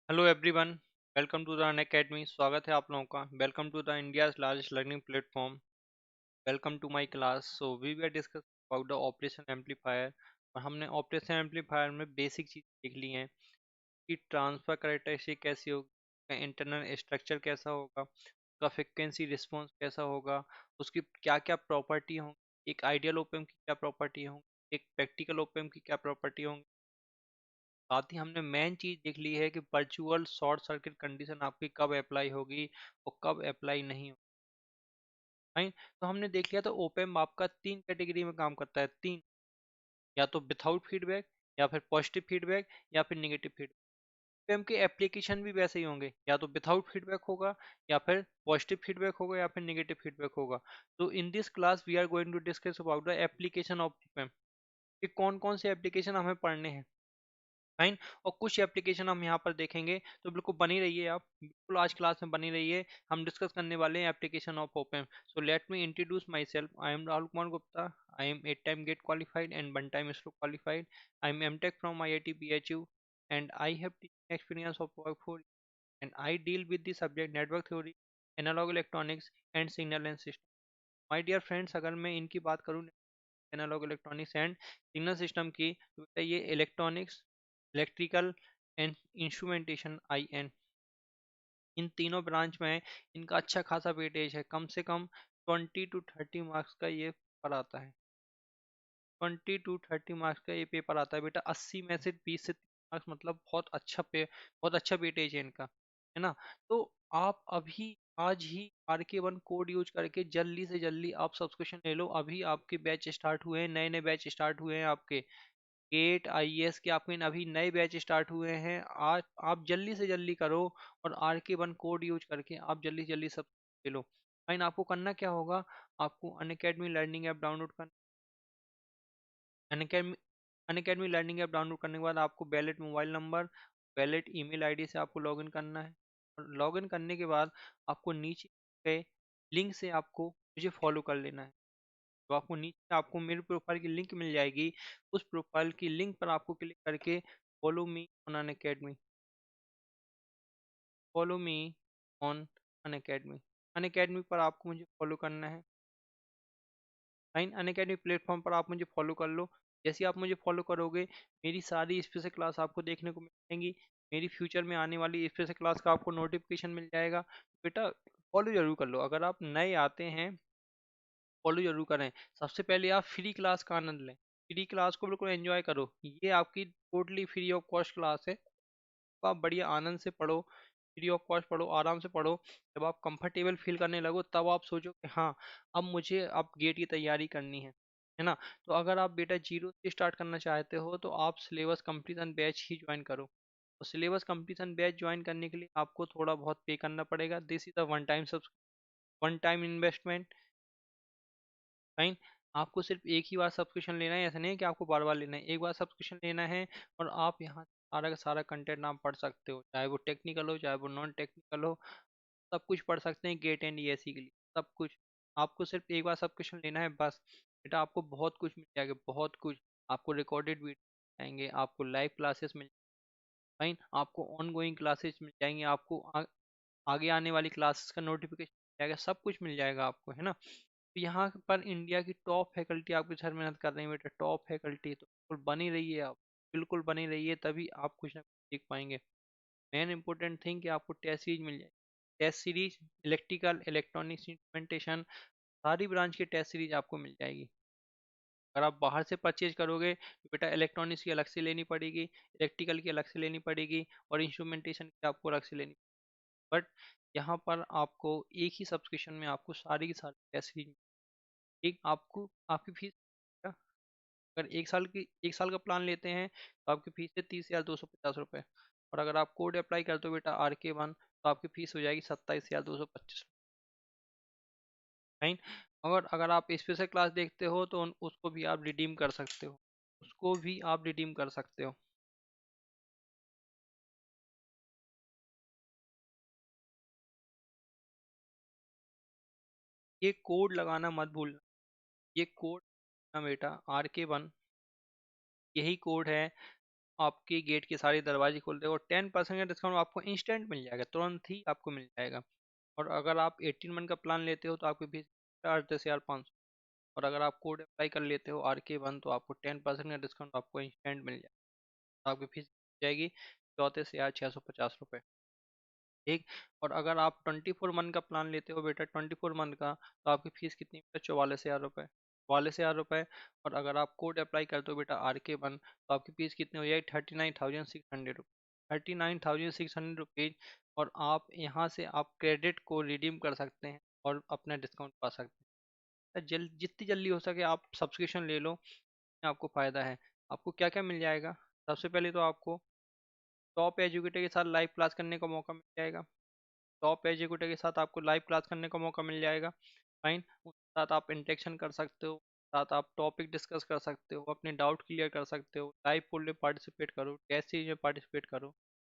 Hello everyone, welcome to the Unacademy. स्वागत है आप लोगों का। Welcome to the India's largest learning platform. Welcome to my class. So we were discuss about the operation amplifier. और हमने operation amplifier में basic चीज़ देख ली हैं कि ट्रांसफर कैरेक्टरिस्टिक कैसी होगी, इंटरनल स्ट्रक्चर कैसा होगा, उसका फ्रिक्वेंसी रिस्पॉन्स कैसा होगा, उसकी क्या क्या प्रॉपर्टी होंगी, एक आइडियल ओपेम की क्या प्रॉपर्टी होंगी, एक प्रैक्टिकल ओपेम की क्या प्रॉपर्टी होंगी। साथ ही हमने मेन चीज देख ली है कि वर्चुअल शॉर्ट सर्किट कंडीशन आपकी कब अप्लाई होगी और कब अप्लाई नहीं होगी। राइट। तो हमने देख लिया था ओपेम आपका तीन कैटेगरी में काम करता है। तीन, या तो विथआउट फीडबैक, या फिर पॉजिटिव फीडबैक, या फिर नेगेटिव फीडबैक। ओपेम के एप्लीकेशन भी वैसे ही होंगे, या तो विथआउट फीडबैक होगा, या फिर पॉजिटिव फीडबैक होगा, या फिर नेगेटिव फीडबैक होगा। तो in this class we are going to discuss about the application of op amp, कि कौन कौन से एप्लीकेशन हमें पढ़ने हैं। फाइन। और कुछ एप्लीकेशन हम यहाँ पर देखेंगे, तो बिल्कुल बनी रहिए, आप बिल्कुल आज क्लास में बनी रहिए। हम डिस्कस करने वाले हैं application of open. So let me introduce myself. I am Rahul Kumar Gupta. I am 8 time GATE qualified and 1 time ISRO qualified. I am M.Tech from IIT BHU and I have teaching experience of over 4 years and I deal with the subject network theory, analog electronics and signal and system. My dear friends, अगर मैं इनकी बात करूँ, analog electronics and signal system की, तो बेटा ये electronics, electrical and instrumentation IN, इन तीनों ब्रांच में इनका अच्छा खासा वेटेज है। कम से कम 20 to 30 मार्क्स का ये पेपर आता है। 20 to 30 मार्क्स का ये पेपर आता है बेटा। 80 में से 20 से 30 मार्क्स, मतलब बहुत अच्छा वेटेज है इनका, है ना। तो आप अभी आज ही RK1 कोड यूज करके जल्दी से जल्दी आप सब्सक्रिप्शन ले लो। अभी आपके बैच स्टार्ट हुए हैं, नए नए बैच स्टार्ट हुए हैं आपके। गेट IAS के आपके अभी नए बैच स्टार्ट हुए हैं। आज आप जल्दी से जल्दी करो, और RK1 कोड यूज करके आप जल्दी से जल्दी सब ले लो। फाइन। आपको करना क्या होगा, आपको अनअकैडमी लर्निंग ऐप डाउनलोड करना। Unacademy Unacademy learning app download करने के बाद आपको valid mobile number, valid email ID से आपको लॉगिन करना है। और लॉगिन करने के बाद आपको नीचे गए लिंक से आपको मुझे फॉलो कर लेना है। तो आपको नीचे आपको मेरे प्रोफाइल की लिंक मिल जाएगी। उस प्रोफाइल की लिंक पर आपको क्लिक करके follow me on Unacademy, follow me on Unacademy, Unacademy पर आपको मुझे फॉलो करना है। फाइन। अनअकैडमी प्लेटफॉर्म पर आप मुझे फॉलो कर लो। जैसे आप मुझे फॉलो करोगे, मेरी सारी स्पेशल क्लास आपको देखने को मिल जाएंगी। मेरी फ्यूचर में आने वाली स्पेशल क्लास का आपको नोटिफिकेशन मिल जाएगा। बेटा फॉलो जरूर कर लो। अगर आप नए आते हैं, फॉलो जरूर करें। सबसे पहले आप फ्री क्लास का आनंद लें। फ्री क्लास को बिल्कुल एंजॉय करो। ये आपकी totally free of cost class है। तो आप बढ़िया आनंद से पढ़ो, फ्री ऑफ कॉस्ट पढ़ो, आराम से पढ़ो। जब आप कंफर्टेबल फील करने लगो, तब आप सोचो कि हाँ, अब गेट की तैयारी करनी है ना। तो अगर आप बेटा जीरो से स्टार्ट करना चाहते हो, तो आप सिलेबस कंप्लीशन बैच ही ज्वाइन करो। और सिलेबस कंप्लीशन बैच ज्वाइन करने के लिए आपको थोड़ा बहुत पे करना पड़ेगा। This is the one time investment. Fine. आपको सिर्फ एक ही बार सब्सक्रिप्शन लेना है, ऐसा नहीं है कि आपको बार बार लेना है। एक बार सब्सक्रिप्शन लेना है, और आप यहाँ सारा का सारा कंटेंट आप पढ़ सकते हो, चाहे वो टेक्निकल हो चाहे वो नॉन टेक्निकल हो। सब कुछ पढ़ सकते हैं गेट एंड ESE के लिए, सब कुछ। आपको सिर्फ एक बार सब्सक्रिप्शन लेना है बस। बेटा आपको बहुत कुछ मिल जाएगा, बहुत कुछ। आपको रिकॉर्डेड वीडियो आएंगे, आपको लाइव क्लासेस मिल, फाइन, आपको ऑन गोइंग क्लासेस मिल जाएंगे, आपको आगे आने वाली क्लासेस का नोटिफिकेशन मिल जाएगा, सब कुछ मिल जाएगा आपको, है ना। तो यहाँ पर इंडिया की टॉप फैकल्टी आपके सर मेहनत कर रही है बेटा, टॉप फैकल्टी। तो बिल्कुल बनी रहिए आप, बिल्कुल बनी रहिए, तभी आप कुछ ना कुछ सीख पाएंगे। मेन इंपॉर्टेंट थिंग कि आपको टेस्ट सीरीज मिल जाए। Test series electrical, electronics, instrumentation, सारी ब्रांच की टेस्ट सीरीज आपको मिल जाएगी। अगर आप बाहर से परचेज करोगे, तो बेटा इलेक्ट्रॉनिक्स की अलग से लेनी पड़ेगी, इलेक्ट्रिकल की अलग से लेनी पड़ेगी, और इंस्ट्रूमेंटेशन की आपको अलग से लेनी। बट यहाँ पर आपको एक ही सब्सक्रिप्शन में आपको सारी की सारी टेस्ट सीरीज, एक आपको आपकी फीस, अगर एक साल का प्लान लेते हैं, तो आपकी फीस है 30,250 रुपये। और अगर आप कोड अप्लाई करते हो बेटा RK1, तो आपकी फीस हो जाएगी 27,225। फाइन। और अगर आप स्पेशल क्लास देखते हो, तो उसको भी आप रिडीम कर सकते हो, उसको भी आप रिडीम कर सकते हो। ये कोड लगाना मत भूलना। ये कोड ना बेटा RK1, यही कोड है। आपके गेट के सारे दरवाजे खोल देगा और 10% का डिस्काउंट आपको इंस्टेंट मिल जाएगा, तुरंत ही आपको मिल जाएगा। और अगर आप 18 मंथ का प्लान लेते हो तो आपकी फीस चार्ज 10,500। और अगर आप कोड अप्लाई कर लेते हो RK1 तो आपको 10% का डिस्काउंट आपको इंस्टेंट मिल जाएगा। तो आपकी फीस जाएगी 34,650 रुपये। ठीक। और अगर आप 24 मंथ का प्लान लेते हो बेटा, 24 मंथ का, तो आपकी फीस कितनी है? 44,000 रुपये। 44,000 रुपये। और अगर आप कोड अप्लाई करते हो बेटा RK1 तो आपकी फीस कितनी हो जाएगी? 39,600 रुपये। 39,600 रुपीज। और आप यहाँ से आप क्रेडिट को रिडीम कर सकते हैं और अपना डिस्काउंट पा सकते हैं। जितनी जल्दी हो सके आप सब्सक्रिप्शन ले लो, आपको फ़ायदा है। आपको क्या क्या मिल जाएगा? सबसे पहले तो आपको टॉप एजुकेटर के साथ लाइव क्लास करने का मौका मिल जाएगा। टॉप एजुकेटर के साथ आपको लाइव क्लास करने का मौका मिल जाएगा। फाइन। उसके साथ आप इंटरेक्शन कर सकते हो, साथ आप टॉपिक डिस्कस कर सकते हो, अपने डाउट क्लियर कर सकते हो, लाइव पोल में पार्टिसिपेट करो, टेस्ट सीरीज में पार्टिसिपेट करो,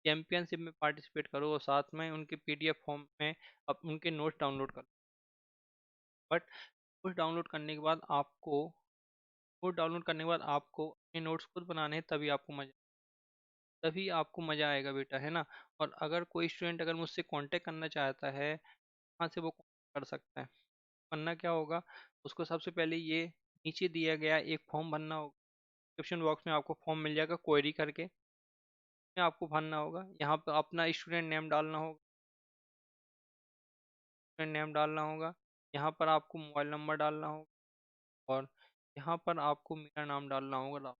चैंपियनशिप में पार्टिसिपेट करो, और साथ में उनके PDF फॉर्म में अब उनके नोट्स डाउनलोड करो। बट नोट्स डाउनलोड करने के बाद आपको अपने नोट्स खुद बनाने हैं, तभी आपको मज़ा आएगा बेटा, है ना। और अगर कोई स्टूडेंट अगर मुझसे कांटेक्ट करना चाहता है, वहाँ से वो कर सकता है। करना क्या होगा? उसको सबसे पहले ये नीचे दिया गया एक फॉर्म भरना होगा। डिस्क्रिप्शन बॉक्स में आपको फॉर्म मिल जाएगा क्वेरी करके, में आपको भरना होगा। यहाँ पर अपना स्टूडेंट नेम डालना होगा। यहाँ पर आपको मोबाइल नंबर डालना होगा। और यहाँ पर आपको मेरा नाम डालना होगा।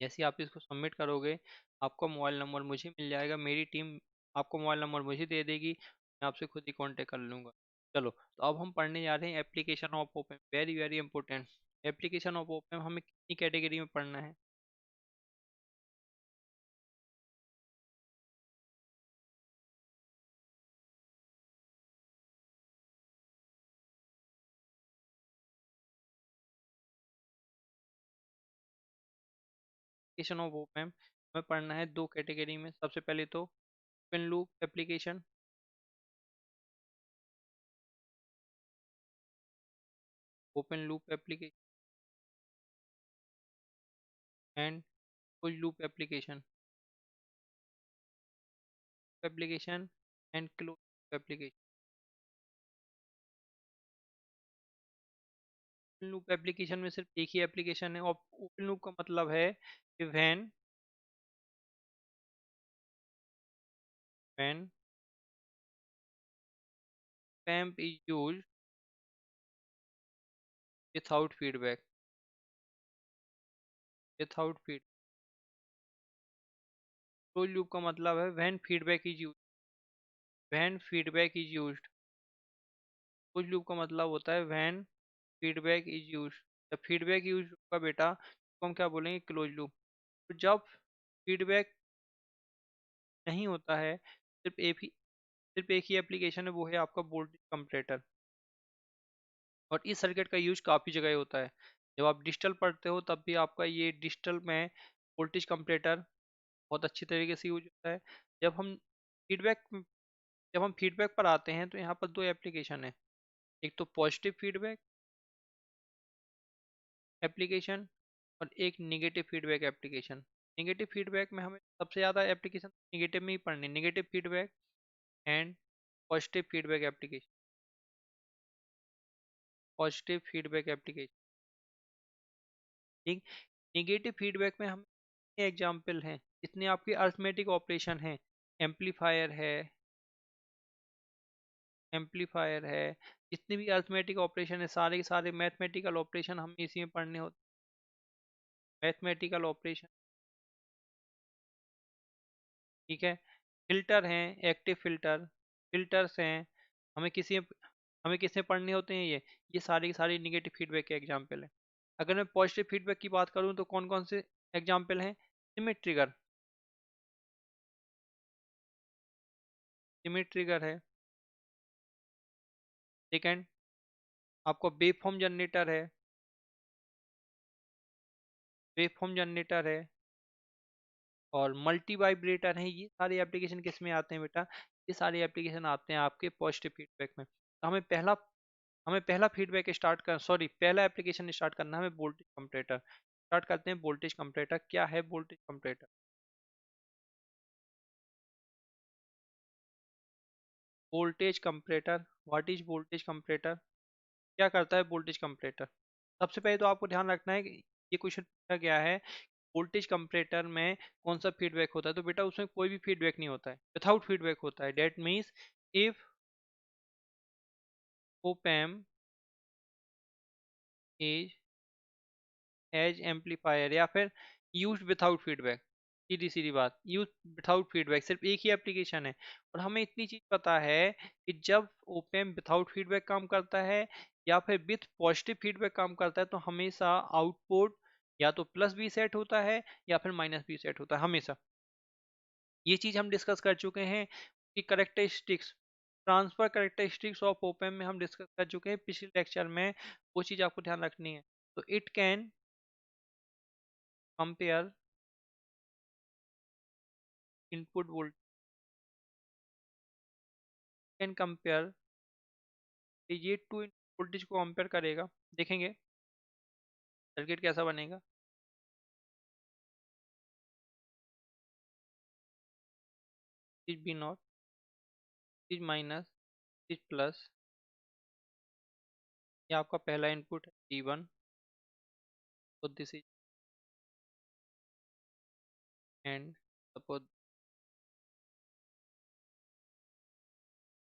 जैसे आप इसको सबमिट करोगे, आपका मोबाइल नंबर मुझे मिल जाएगा, मेरी टीम आपको मोबाइल नंबर मुझे दे देगी, मैं आपसे खुद ही कांटेक्ट कर लूँगा। चलो, तो अब हम पढ़ने जा रहे हैं application of open, very very important. Application of open हमें कितनी कैटेगरी में पढ़ना है? एप्लीकेशन ऑफ ओपन हमें पढ़ना है दो कैटेगरी में। सबसे पहले तो open loop application, open loop application and close loop application, application and close application. Open loop application में सिर्फ एक ही एप्लीकेशन है। और ओपन लूप का मतलब है कि when PAMP is used without feedback, without feed closed loop का मतलब है when feedback is used, when feedback is used। closed loop का मतलब होता है when feedback is used। जब फीडबैक यूज होगा बेटा तो हम क्या बोलेंगे? Close loop. तो जब फीडबैक नहीं होता है, सिर्फ एक ही एप्लीकेशन है, वो है आपका वोल्टेज कंपैरेटर। और इस सर्किट का यूज काफ़ी जगह होता है। जब आप डिजिटल पढ़ते हो तब भी आपका ये डिजिटल में वोल्टेज कंपैरेटर बहुत अच्छी तरीके से यूज होता है। जब हम फीडबैक जब हम फीडबैक पर आते हैं तो यहाँ पर दो एप्लीकेशन है। एक तो पॉजिटिव फीडबैक एप्लीकेशन और एक negative feedback application. Negative feedback में हमें सबसे ज़्यादा एप्लीकेशन निगेटिव में ही पढ़नी, negative feedback and positive feedback application, positive feedback application. ठीक। निगेटिव फीडबैक में हम एग्जाम्पल हैं जितने आपके अर्थमेटिक ऑपरेशन हैं, एम्पलीफायर है, जितने भी अर्थमेटिक ऑपरेशन है, सारे के सारे मैथमेटिकल ऑपरेशन हमें इसी में पढ़ने होते हैं। Mathematical operation. ठीक है। फिल्टर हैं, एक्टिव फिल्टर्स हैं, हमें किसी हमें किसमें पढ़ने होते हैं? ये सारी की सारी निगेटिव फीडबैक के एग्जाम्पल हैं। अगर मैं पॉजिटिव फीडबैक की बात करूं तो कौन कौन से एग्जाम्पल हैं? सिमिट ट्रिगर है। सेकेंड, आपको वेव फॉर्म जनरेटर है और मल्टी वाइब्रेटर है। ये सारे एप्लीकेशन किस में आते हैं बेटा? ये सारे एप्लीकेशन आते हैं आपके पॉजिटिव फीडबैक में। तो हमें पहला हमें पहला फीडबैक स्टार्ट कर सॉरी पहला एप्लीकेशन स्टार्ट करना है हमें वोल्टेज कंपैरेटर। स्टार्ट करते हैं वोल्टेज कंपैरेटर। क्या है voltage comparator? Voltage comparator, what is voltage comparator? क्या करता है वोल्टेज कंपैरेटर? सबसे पहले तो आपको ध्यान रखना है कि ये क्वेश्चन पूछा गया है वोल्टेज कंपैरेटर में कौन सा फीडबैक होता है, तो बेटा उसमें कोई भी फीडबैक नहीं होता है, विथआउट फीडबैक होता है। That means if op amp is as amplifier या फिर यूज विथआउट फीडबैक। सीधी सीधी बात, यूज विथआउट फीडबैक सिर्फ एक ही एप्लीकेशन है। और हमें इतनी चीज पता है कि जब ओपन विथआउट फीडबैक काम करता है या फिर विथ पॉजिटिव फीडबैक काम करता है तो हमेशा आउटपुट या तो प्लस बी सेट होता है या फिर माइनस बी सेट होता है हमेशा। ये चीज हम डिस्कस कर चुके हैं कि characteristics, transfer characteristics of open में हम डिस्कस कर चुके हैं पिछले लेक्चर में। वो चीज आपको ध्यान रखनी है। तो it can compare input voltage, can compare, ये टू वोल्टेज को कंपेयर करेगा। देखेंगे सर्किट कैसा बनेगा। Is B naught, is minus, is plus. ये आपका पहला इनपुट है G1, तो दिस इज एंड सपोज।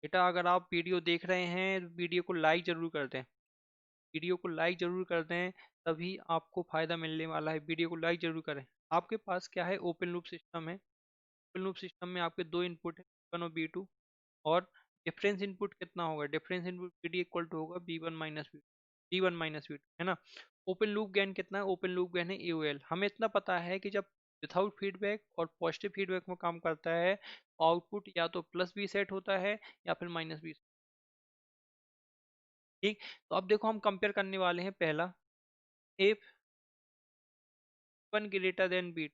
बेटा अगर आप वीडियो देख रहे हैं तो वीडियो को लाइक जरूर कर दें, वीडियो को लाइक जरूर कर दें, तभी आपको फायदा मिलने वाला है। वीडियो को लाइक जरूर करें। आपके पास क्या है, ओपन लूप सिस्टम है। ओपन लूप सिस्टम में आपके दो इनपुट है B1 और B2। और डिफरेंस इनपुट कितना होगा, difference input B equal to होगा B1 माइनस B2 है ना। ओपन लूप गेन कितना है, ओपन लूप गेन है AOL। हमें इतना पता है कि जब विथआउट फीडबैक और पॉजिटिव फीडबैक में काम करता है आउटपुट या तो प्लस बी सेट होता है या फिर माइनस बी। ठीक, तो अब देखो हम कंपेयर करने वाले हैं पहला, if one greater than B,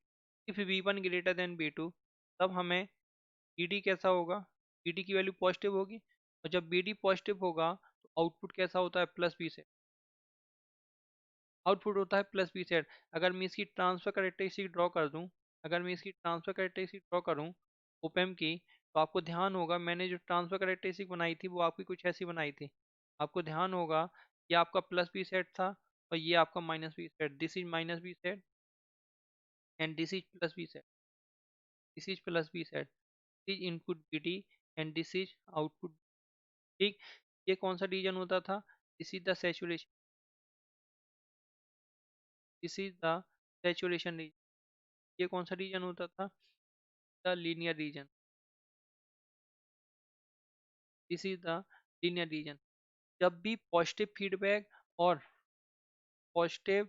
if V1 greater than B2, तब हमें BD कैसा होगा, BD की वैल्यू पॉजिटिव होगी। और जब BD पॉजिटिव होगा तो आउटपुट कैसा होता है, प्लस बी सेट। आउटपुट होता है प्लस बी सेट। अगर मैं इसकी ट्रांसफर करेक्टरिस्टिक ड्रॉ कर दूं, अगर मैं इसकी ट्रांसफर करेक्टरिस्टिक ड्रॉ करूं ओपेम की, तो आपको ध्यान होगा मैंने जो ट्रांसफर करेक्टरिस्टिक बनाई थी वो आपकी कुछ ऐसी बनाई थी। आपको ध्यान होगा ये आपका प्लस बी सेट था और ये आपका minus B sat. This is minus B sat and this is plus B sat, this is plus B sat, this is input BD and this is output. ठीक, ये कौन सा रीजन होता था, this is the saturation, this is the saturation region. ये कौन सा region होता था, the linear region, this is the linear region. जब भी पॉजिटिव फीडबैक और पॉजिटिव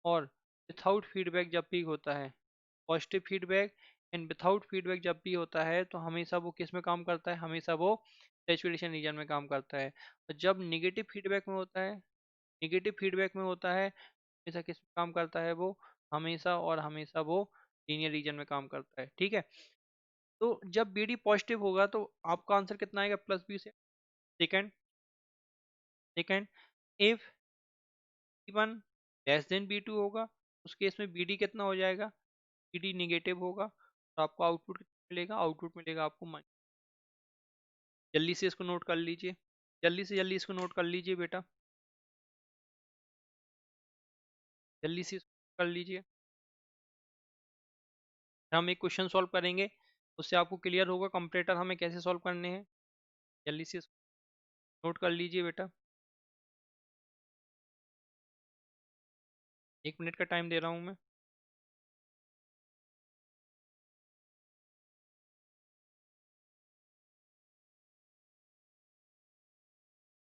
और विथआउट फीडबैक जब भी होता है, positive feedback and without feedback जब भी होता है तो हमेशा वो किस में काम करता है, हमेशा वो सैचुरेशन रीजन में काम करता है। और जब निगेटिव फीडबैक में होता है, निगेटिव फीडबैक में होता है हमेशा किस में काम करता है वो, हमेशा और हमेशा वो लीनियर रीजन में काम करता है। ठीक है, तो जब BD पॉजिटिव होगा तो आपका आंसर कितना आएगा, प्लस बी से। Second, second, if B1 less than B2 होगा उस केस में BD कितना हो जाएगा, BD निगेटिव होगा तो आपको आउटपुट कितना मिलेगा, आउटपुट मिलेगा आपको माइनस। जल्दी से इसको नोट कर लीजिए, जल्दी से जल्दी इसको नोट कर लीजिए बेटा, जल्दी से इसको कर लीजिए। हम एक क्वेश्चन सॉल्व करेंगे उससे आपको क्लियर होगा कंपैरेटर हमें कैसे सॉल्व करने हैं। जल्दी से इसको नोट कर लीजिए बेटा, 1 मिनट का टाइम दे रहा हूँ मैं।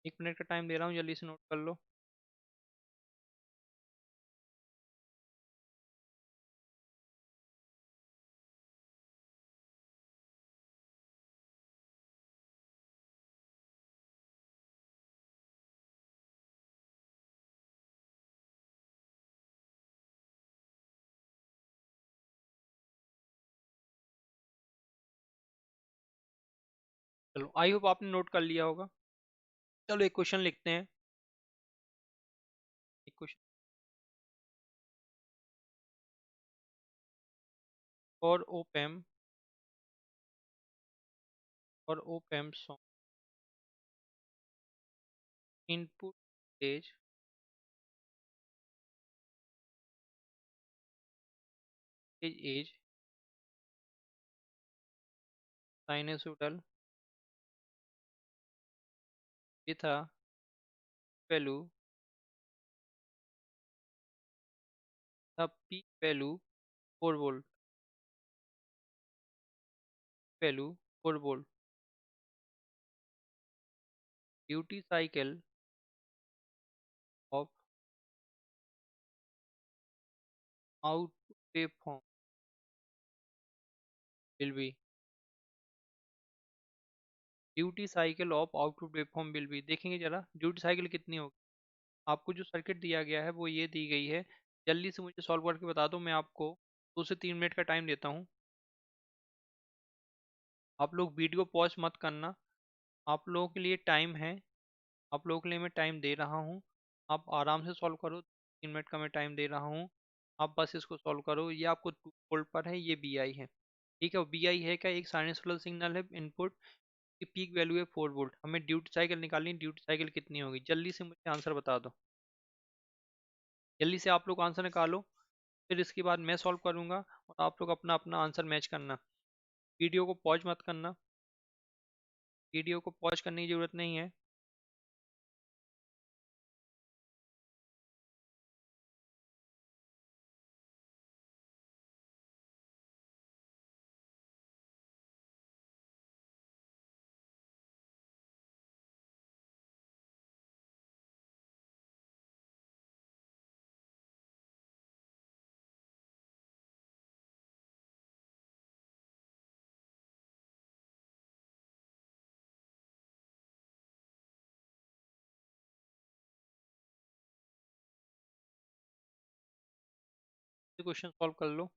1 मिनट का टाइम दे रहा हूँ, जल्दी से नोट कर लो। चलो आई होप आपने नोट कर लिया होगा। चलो एक क्वेश्चन लिखते हैं। एक क्वेश्चन, और op amp song input as as sinusoidal ये था वैल्यू था peak value 4 volt, value 4 volt, duty cycle of output waveform will be, duty cycle of output waveform will be, देखेंगे जरा ड्यूटी साइकिल कितनी होगी। आपको जो सर्किट दिया गया है वो ये दी गई है, जल्दी से मुझे सॉल्व करके बता दो, मैं आपको 2 से 3 मिनट का टाइम देता हूँ। आप लोग वीडियो पॉज मत करना, आप लोगों के लिए टाइम है, आप लोगों के लिए मैं टाइम दे रहा हूँ, आप आराम से सॉल्व करो, 3 मिनट का मैं टाइम दे रहा हूँ, आप बस इसको सॉल्व करो। ये आपको 2 वोल्ट पर है, ये बी आई है, ठीक है। बी आई है क्या, एक साइनसोइडल सिग्नल है इनपुट की पीक वैल्यू है 4 वोल्ट, हमें ड्यूटी साइकिल निकालनी है, ड्यूटी साइकिल कितनी होगी, जल्दी से मुझे आंसर बता दो, जल्दी से आप लोग आंसर निकालो, फिर इसके बाद मैं सॉल्व करूंगा और आप लोग अपना अपना आंसर मैच करना। वीडियो को पॉज मत करना, वीडियो को पॉज करने की जरूरत नहीं है। क्वेश्चन सॉल्व कर लो।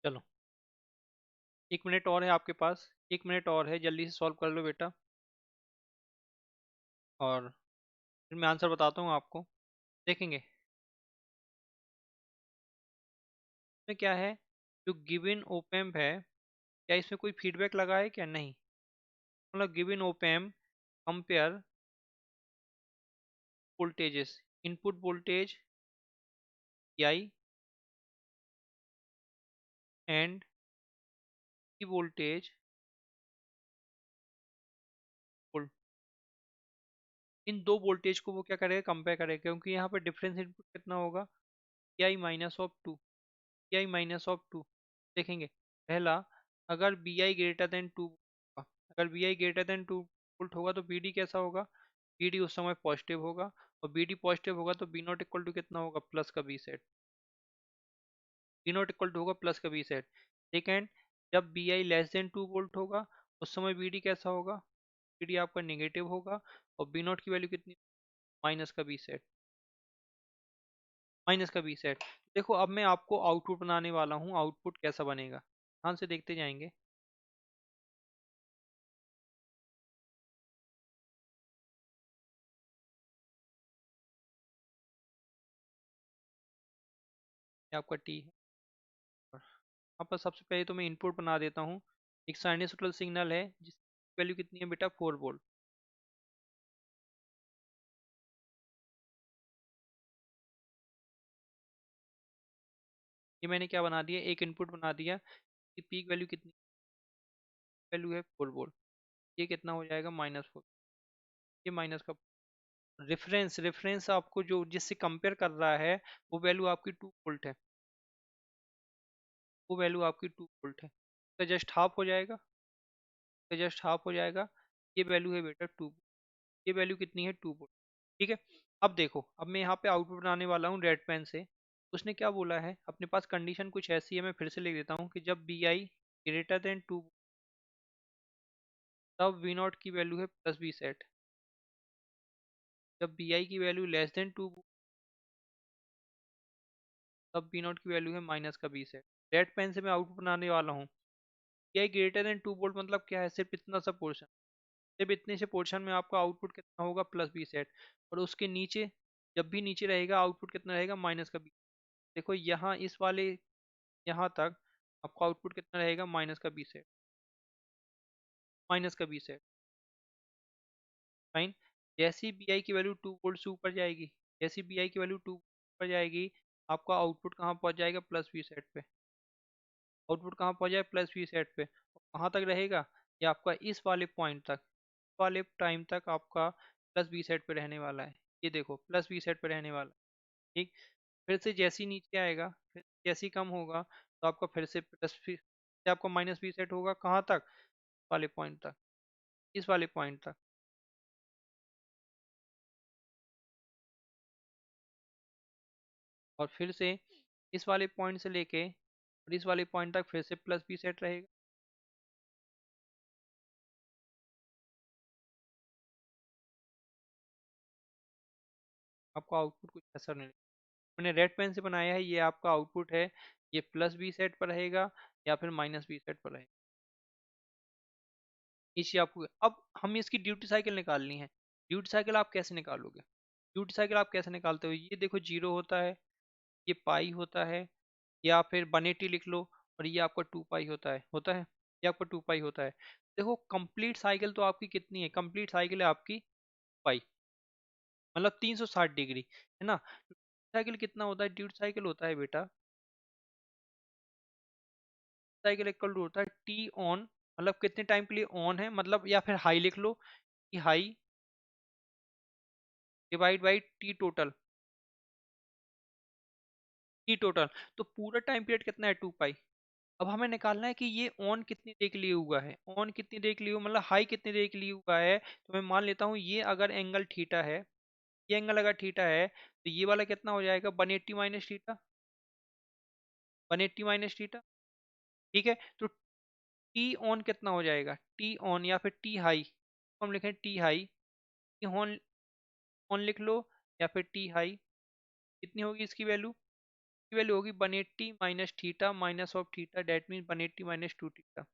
चलो 1 मिनट और है आपके पास, 1 मिनट और है, जल्दी से सॉल्व कर लो बेटा, और फिर मैं आंसर बताता हूँ आपको, देखेंगे इसमें क्या है। जो गिवन ओपेम्प है, क्या इसमें कोई फीडबैक लगा है क्या, नहीं, मतलब given op amp compare voltages, input voltage I and की वोल्टेज, इन दो वोल्टेज को वो क्या करेगा, कंपेयर करेगा, क्योंकि यहाँ पर डिफरेंस इनपुट कितना होगा, I minus of two, I minus of two. देखेंगे पहला, अगर बी आई ग्रेटर देन 2, अगर B I greater than 2 volt होगा तो बी डी कैसा होगा, बी डी उस समय पॉजिटिव होगा, और बी डी पॉजिटिव होगा तो बी नॉट इक्वल टू कितना होगा, प्लस का B sat, B naught equal to होगा प्लस का बी सेट। सेकेंड, जब B I less than 2 volt होगा उस समय बी डी कैसा होगा, बी डी आपका निगेटिव होगा, और बी नॉट की वैल्यू कितनी, माइनस का बी सेट, माइनस का बी सेट। देखो अब मैं आपको आउटपुट बनाने वाला हूँ, आउटपुट कैसा बनेगा ध्यान से देखते जाएंगे। ये आपका टी है, यहाँ पर सबसे पहले तो मैं इनपुट बना देता हूँ, एक साइनसोइडल सिग्नल है जिसकी वैल्यू कितनी है बेटा, 4 वोल्ट। ये मैंने क्या बना दिया, एक इनपुट बना दिया कि पीक वैल्यू कितनी, वैल्यू है 4 वोल्ट, ये कितना हो जाएगा, -4, ये माइनस का रेफरेंस, रेफरेंस आपको जो जिससे कंपेयर कर रहा है वो वैल्यू आपकी 2 वोल्ट है, वो वैल्यू आपकी 2 वोल्ट है, तो जस्ट हाफ हो जाएगा, तो जस्ट हाफ हो जाएगा, ये वैल्यू है बेटा 2, ये वैल्यू कितनी है, 2 वोल्ट, ठीक है। अब देखो, अब मैं यहाँ पे आउटपुट बनाने वाला हूँ रेड पेन से, उसने क्या बोला है, अपने पास कंडीशन कुछ ऐसी है, मैं फिर से लिख देता हूँ कि जब बी आई ग्रेटर देन 2, तब वी नॉट की वैल्यू है प्लस बी सेट। जब बी आई की वैल्यू लेस देन 2, तब बी नॉट की वैल्यू है माइनस का बी सेट। रेड पेन से मैं आउटपुट बनाने वाला हूँ। B I greater than 2 volt मतलब क्या है, सिर्फ इतना सा पोर्शन, सिर्फ इतने से पोर्शन में आपका आउटपुट कितना होगा, प्लस बी सेट। और उसके नीचे, जब भी नीचे रहेगा आउटपुट कितना रहेगा, माइनस का बी। देखो यहाँ इस वाले, यहाँ तक आपका आउटपुट कितना रहेगा, माइनस का बी सेट, माइनस का बी सेट। फाइन। जैसी बी आई की वैल्यू 2 वोल्ट से ऊपर जाएगी, जैसी बी आई की वैल्यू 2 ऊपर जाएगी, आपका आउटपुट कहाँ पहुंच जाएगा, प्लस बी सेट पे। आउटपुट कहाँ पहुंच जाएगा, प्लस बी सेट पे। और कहाँ तक रहेगा, ये आपका इस वाले पॉइंट तक, इस वाले टाइम तक आपका प्लस बी सेट पे रहने वाला है। ये देखो प्लस बी सेट पे रहने वाला है। ठीक। फिर से जैसी नीचे आएगा, फिर जैसी कम होगा, तो आपका फिर से प्लस, फिर से आपका माइनस बी सेट होगा, कहाँ तक, वाले पॉइंट तक, इस वाले पॉइंट तक। और फिर से इस वाले पॉइंट से लेके और इस वाले पॉइंट तक फिर से प्लस बी सेट रहेगा। आपका आउटपुट कुछ ऐसा नहीं, मैंने रेड पेन से बनाया है, ये आपका आउटपुट है। ये प्लस बी सेट पर रहेगा या फिर माइनस बी सेट पर रहेगा। इसी आपको, अब हमें इसकी ड्यूटी साइकिल निकालनी है। ड्यूटी साइकिल आप कैसे निकालोगे, ड्यूटी साइकिल आप कैसे निकालते हो, ये देखो जीरो होता है, ये पाई होता है, या फिर 180 लिख लो, और ये आपका 2 पाई होता है, ये आपका 2 पाई होता है। देखो कंप्लीट साइकिल तो आपकी कितनी है, कंप्लीट साइकिल है आपकी पाई, मतलब 360 डिग्री, है ना। साइकिल कितना होता है, ड्यूटी साइकिल होता है बेटा, साइकिल इक्वल टू होता है टी ऑन, मतलब कितने टाइम के लिए ऑन है, मतलब या फिर हाई लिख लो, कि high divide by T total, T total. तो पूरा टाइम पीरियड कितना है, 2 पाई। अब हमें निकालना है कि ये ऑन कितनी देर के लिए हुआ है, ऑन कितनी देर के लिए हुआ, मतलब हाई कितनी देर के लिए हुआ है। तो मैं मान लेता हूँ ये अगर एंगल थीटा है, ये एंगल अगर थीटा है, तो ये वाला कितना हो जाएगा, 180 माइनस थीटा, 180 माइनस थीटा। ठीक है, तो टी ऑन कितना हो जाएगा, टी ऑन या फिर टी हाई, हम लिखें T high, T on, on लिख लो, या फिर टी हाई। कितनी होगी इसकी वैल्यू, की वैल्यू होगी 180 minus theta minus of theta, that mean 180 minus 2 theta,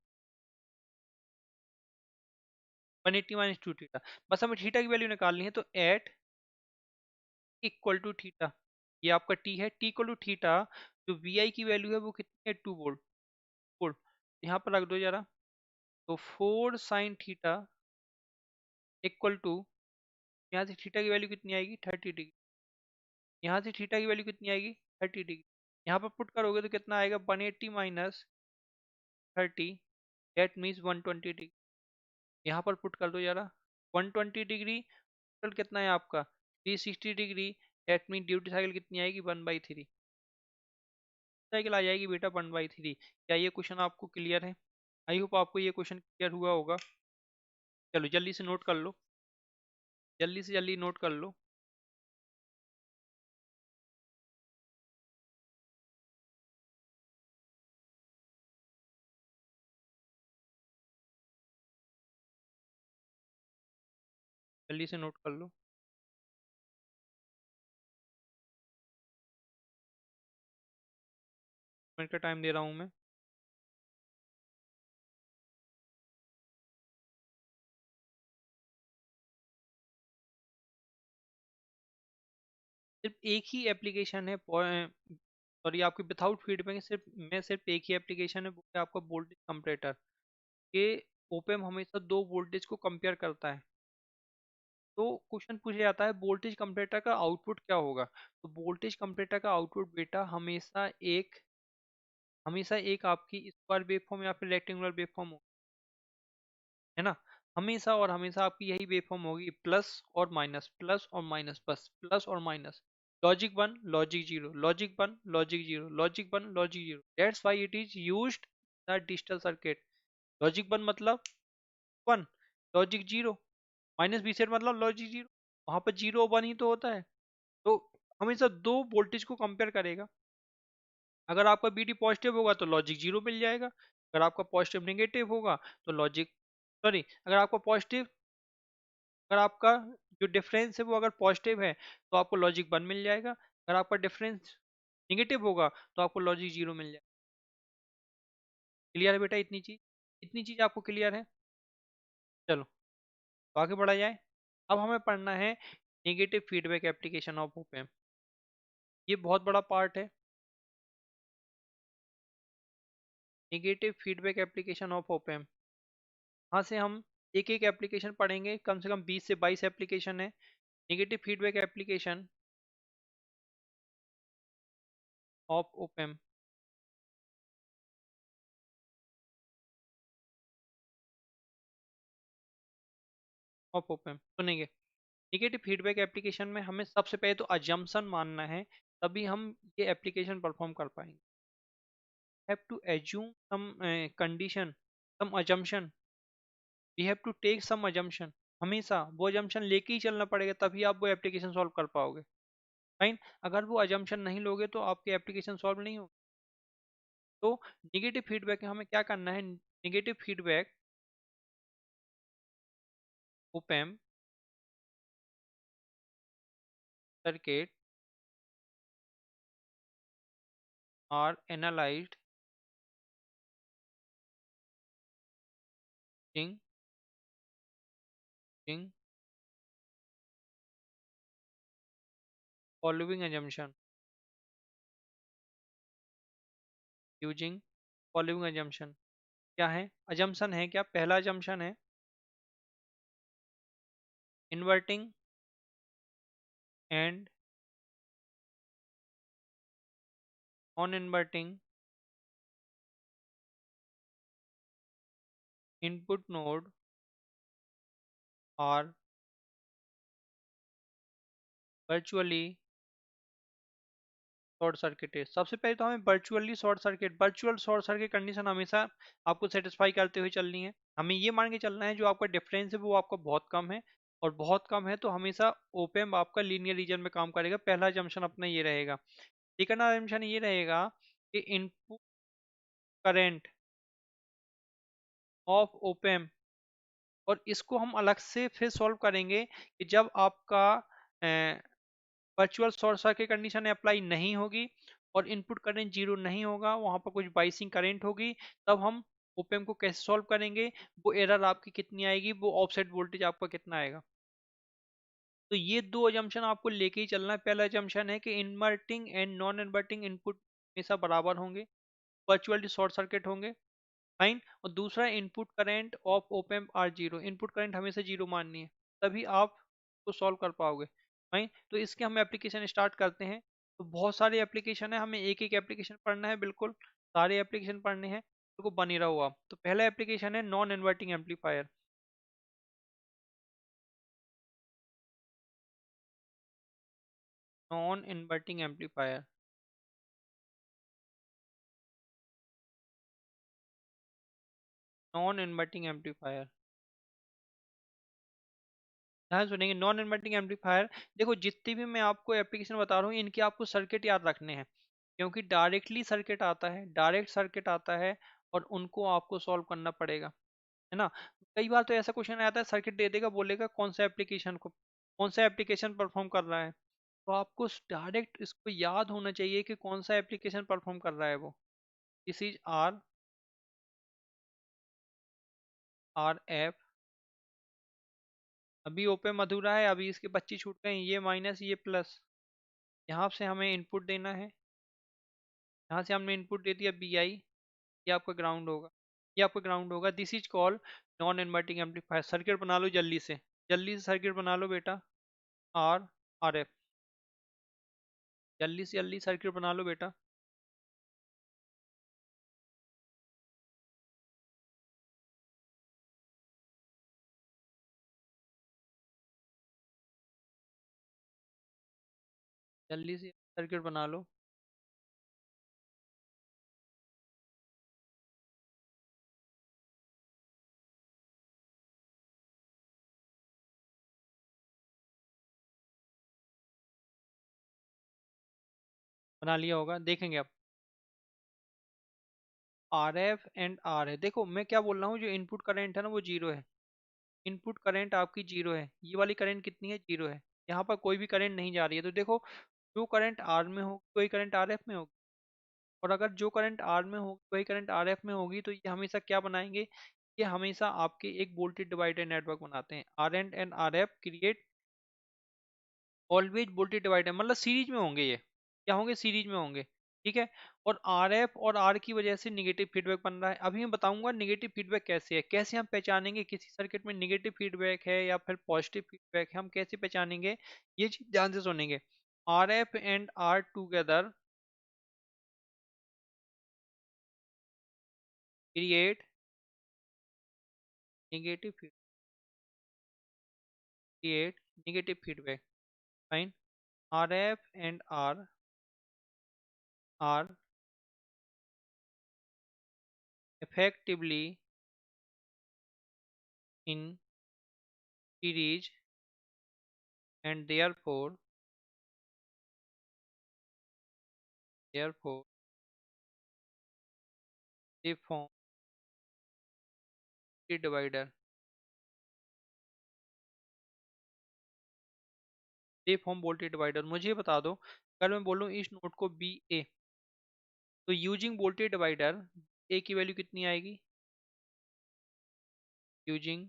180 minus 2 theta. बस हमें थीटा की वैल्यू निकालनी है, तो एट इक्वल टू थीटा, ये आपका टी है, टी इक्वल टू थीटा। जो वी आई की वैल्यू है वो कितनी है, 2 वोल्ट, वोल्ट। यहाँ पर रख दो जरा, तो 4 sin थीटा इक्वल टू, यहाँ से थीटा की वैल्यू कितनी आएगी, 30 डिग्री। यहाँ से थीटा की वैल्यू कितनी आएगी, 30 डिग्री। यहाँ पर पुट करोगे तो कितना आएगा, 180 माइनस 30, डेट मीन्स 120 डिग्री। यहाँ पर पुट कर दो जरा, 120 डिग्री, टोटल कितना है आपका, 360 degree. That mean duty cycle कितनी आएगी, 1/3 साइकिल आ जाएगी बेटा, 1/3। क्या ये क्वेश्चन आपको क्लियर है, आई होप आपको ये क्वेश्चन क्लियर हुआ होगा। चलो जल्दी से नोट कर लो, जल्दी से जल्दी नोट कर लो। जल्दी से नोट कर लो, मिनट का टाइम दे रहा हूँ मैं। सिर्फ एक ही एप्लीकेशन है, सॉरी आपकी विदाउट फीडबैक, सिर्फ मैं सिर्फ एक ही एप्लीकेशन है, वो है आपका वोल्टेज कंपैरेटर। ये ओपेम हमेशा दो वोल्टेज को कंपेयर करता है। तो क्वेश्चन पूछा जाता है वोल्टेज कंपैरेटर का आउटपुट क्या होगा, तो वोल्टेज कंपैरेटर का आउटपुट बेटा हमेशा एक आपकी स्क्वायर वेवफॉर्म या फिर रेक्टेंगुलर वेवफॉर्म, है ना। हमेशा और हमेशा आपकी यही वेवफॉर्म होगी, प्लस और माइनस, प्लस और माइनस, बस प्लस और minus. Logic 1 logic 0, logic 1 logic 0, logic 1 logic 0, that's why it is used the digital circuit. Logic 1 मतलब 1, लॉजिक 0, माइनस बी सेट मतलब लॉजिक 0, वहां पर 0 और 1 ही तो होता है। तो हमेशा दो वोल्टेज को कंपेयर करेगा। अगर आपका बी डी पॉजिटिव होगा तो लॉजिक 0 मिल जाएगा, अगर आपका पॉजिटिव नेगेटिव होगा तो लॉजिक, सॉरी, अगर आपका पॉजिटिव, अगर आपका जो डिफरेंस है वो अगर पॉजिटिव है तो आपको लॉजिक 1 मिल जाएगा, अगर आपका डिफरेंस नेगेटिव होगा तो आपको लॉजिक 0 मिल जाएगा। क्लियर है बेटा? इतनी चीज आपको क्लियर है? चलो तो आगे बढ़ा जाए। अब हमें पढ़ना है negative feedback application of op-amp. ये बहुत बड़ा पार्ट है, negative feedback application of op-amp. यहाँ से हम एक एक एप्लीकेशन पढ़ेंगे, कम से कम 20 से 22 एप्लीकेशन है negative feedback application of op-amp. Of op-amp सुनेंगे। नेगेटिव फीडबैक एप्लीकेशन में हमें सबसे पहले तो अजम्पशन मानना है, तभी हम ये एप्लीकेशन परफॉर्म कर पाएंगे। Have to assume some condition, some assumption, we have to take some assumption. हमेशा वो अजम्पशन लेके ही चलना पड़ेगा, तभी आप वो एप्लीकेशन सॉल्व कर पाओगे। फाइन। अगर वो अजम्पशन नहीं लोगे तो आपकी एप्लीकेशन सॉल्व नहीं होगी। तो नेगेटिव फीडबैक में हमें क्या करना है? Negative feedback op amp circuit are analysed in following assumption, using following assumption। क्या है assumption? है क्या? पहला assumption है inverting and non inverting input node are virtually short circuited. सबसे पहले तो हमें वर्चुअल शॉर्ट सर्किट कंडीशन हमेशा आपको सेटिस्फाई करते हुए चलनी है। हमें ये मान के चलना है जो आपका डिफरेंस है वो आपका बहुत कम है, और बहुत कम है तो हमेशा ओपेम आपका लीनियर रीजन में काम करेगा। पहला जंक्शन अपना ये रहेगा। सेकंड जंक्शन ये रहेगा कि इनपुट करंट ऑफ ओपेम, और इसको हम अलग से फिर सॉल्व करेंगे कि जब आपका virtual short circuit condition apply नहीं होगी और इनपुट करंट जीरो नहीं होगा, वहां पर कुछ बाइसिंग करंट होगी, तब हम ओपेम को कैसे सॉल्व करेंगे, वो एरर आपकी कितनी आएगी, वो ऑफसेट वोल्टेज आपका कितना आएगा। तो ये दो अजम्पशन आपको लेके ही चलना है। पहला अजम्पशन है कि inverting and non inverting input हमेशा बराबर होंगे, वर्चुअली शॉर्ट सर्किट होंगे। फाइन। और दूसरा, input current of op amp are zero, input current हमेशा जीरो माननी है, तभी आप को सॉल्व कर पाओगे। फाइन। तो इसके हम एप्लीकेशन स्टार्ट करते हैं। तो बहुत सारे एप्लीकेशन है, हमें एक एक एप्लीकेशन पढ़ना है, बिल्कुल सारे एप्लीकेशन पढ़ने हैं, तो बनी रहो आप। तो पहला एप्लीकेशन है non inverting amplifier. Non inverting amplifier, non inverting amplifier. ध्यान सुनेंगे, नॉन इन्वर्टिंग एम्पलीफायर। देखो जितनी भी मैं आपको एप्लीकेशन बता रहा हूँ, इनके आपको सर्किट याद रखने हैं, क्योंकि डायरेक्टली सर्किट आता है, डायरेक्ट सर्किट आता है, और उनको आपको सॉल्व करना पड़ेगा, है ना। कई बार तो ऐसा क्वेश्चन आता है, सर्किट दे देगा, बोलेगा कौन सा एप्लीकेशन परफॉर्म कर रहा है। तो आपको डायरेक्ट इसको याद होना चाहिए कि कौन सा एप्लीकेशन परफॉर्म कर रहा है वो। This is R F. अभी ओपन अधूरा है, अभी इसके 25 छूट गए हैं, ये माइनस ये प्लस। यहाँ से हमें इनपुट देना है, यहाँ से हमने इनपुट दे दिया बी आई, ये आपका ग्राउंड होगा, ये आपका ग्राउंड होगा। This is called non inverting amplifier. Circuit बना लो जल्दी से, जल्दी से सर्किट बना लो बेटा। आर आर एफ, जल्दी से जल्दी सर्किट बना लो बेटा। जल्दी से सर्किट बना लो। बना लिया होगा, देखेंगे अब। आर एफ एंड आर है। देखो मैं क्या बोल रहा हूँ, जो इनपुट करंट है ना वो जीरो है। इनपुट करंट आपकी जीरो है, ये वाली करंट कितनी है, जीरो है। यहाँ पर कोई भी करंट नहीं जा रही है। तो देखो जो करंट आर में हो वही करंट आर एफ में होगी, और अगर जो करंट आर में होगी वही करंट आर एफ में होगी, तो ये हमेशा क्या बनाएंगे, ये हमेशा आपके एक वोल्टेज डिवाइडर नेटवर्क बनाते हैं। R and R F create always voltage divider, मतलब सीरीज में होंगे ये, क्या होंगे, सीरीज में होंगे। ठीक है। और आर एफ और आर की वजह से निगेटिव फीडबैक बन रहा है। अभी मैं बताऊंगा निगेटिव फीडबैक कैसे है, कैसे हम पहचानेंगे किसी सर्किट में निगेटिव फीडबैक है या फिर पॉजिटिव फीडबैक है, हम कैसे पहचानेंगे, ये चीज ध्यान से सुनेंगे। R F and R together create negative create negative feedback. Fine. R F and R effectively in series, and therefore they form a divider, they form voltage divider। मुझे ये बता दो, अगर मैं बोलूँ इस नोड को बी ए, तो यूजिंग वोल्टेज डिवाइडर ए की वैल्यू कितनी आएगी, यूजिंग